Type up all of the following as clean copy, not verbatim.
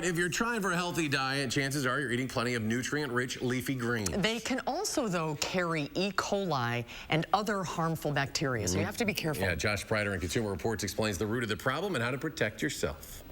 If you're trying for a healthy diet, chances are you're eating plenty of nutrient-rich leafy greens. They can also, though, carry E. coli and other harmful bacteria, so you have to be careful. Yeah, Josh Sprider in Consumer Reports explains the root of the problem and how to protect yourself.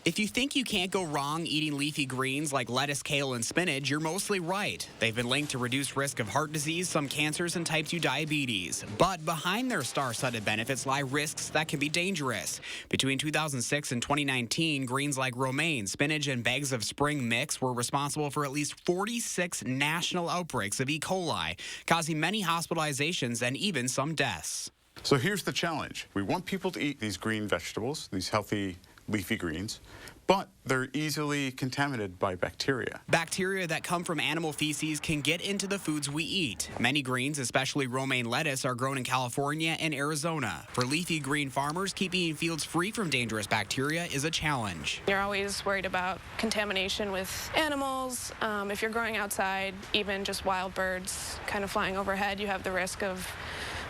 If you think you can't go wrong eating leafy greens like lettuce, kale, and spinach, you're mostly right. They've been linked to reduced risk of heart disease, some cancers, and type 2 diabetes. But behind their star-studded benefits lie risks that can be dangerous. Between 2006 and 2019, greens like romaine, spinach, and bags of spring mix were responsible for at least 46 national outbreaks of E. coli, causing many hospitalizations and even some deaths. So here's the challenge. We want people to eat these green vegetables, these healthy leafy greens, but they're easily contaminated by bacteria. Bacteria that come from animal feces can get into the foods we eat. Many greens, especially romaine lettuce, are grown in California and Arizona. For leafy green farmers, keeping fields free from dangerous bacteria is a challenge. You're always worried about contamination with animals. If you're growing outside, even just wild birds kind of flying overhead, you have the risk of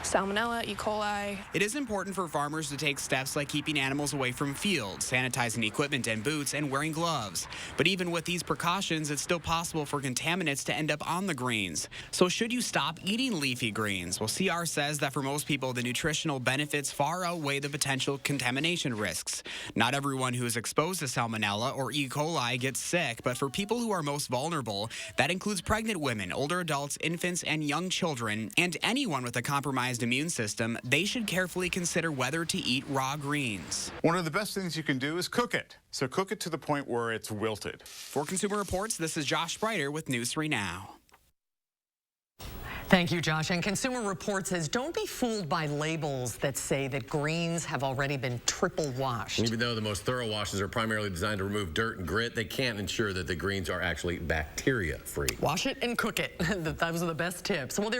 Salmonella, E. coli. It is important for farmers to take steps like keeping animals away from fields, sanitizing equipment and boots, and wearing gloves. But even with these precautions, it's still possible for contaminants to end up on the greens. So should you stop eating leafy greens? Well, CR says that for most people, the nutritional benefits far outweigh the potential contamination risks. Not everyone who is exposed to Salmonella or E. coli gets sick, but for people who are most vulnerable, that includes pregnant women, older adults, infants, and young children, and anyone with a compromised immune system, they should carefully consider whether to eat raw greens. One of the best things you can do is cook it. So cook it to the point where it's wilted. For Consumer Reports, this is Josh Sprider with News 3 Now. Thank you, Josh. And Consumer Reports says don't be fooled by labels that say that greens have already been triple washed. Even though the most thorough washes are primarily designed to remove dirt and grit, they can't ensure that the greens are actually bacteria-free. Wash it and cook it. Those are the best tips. Well,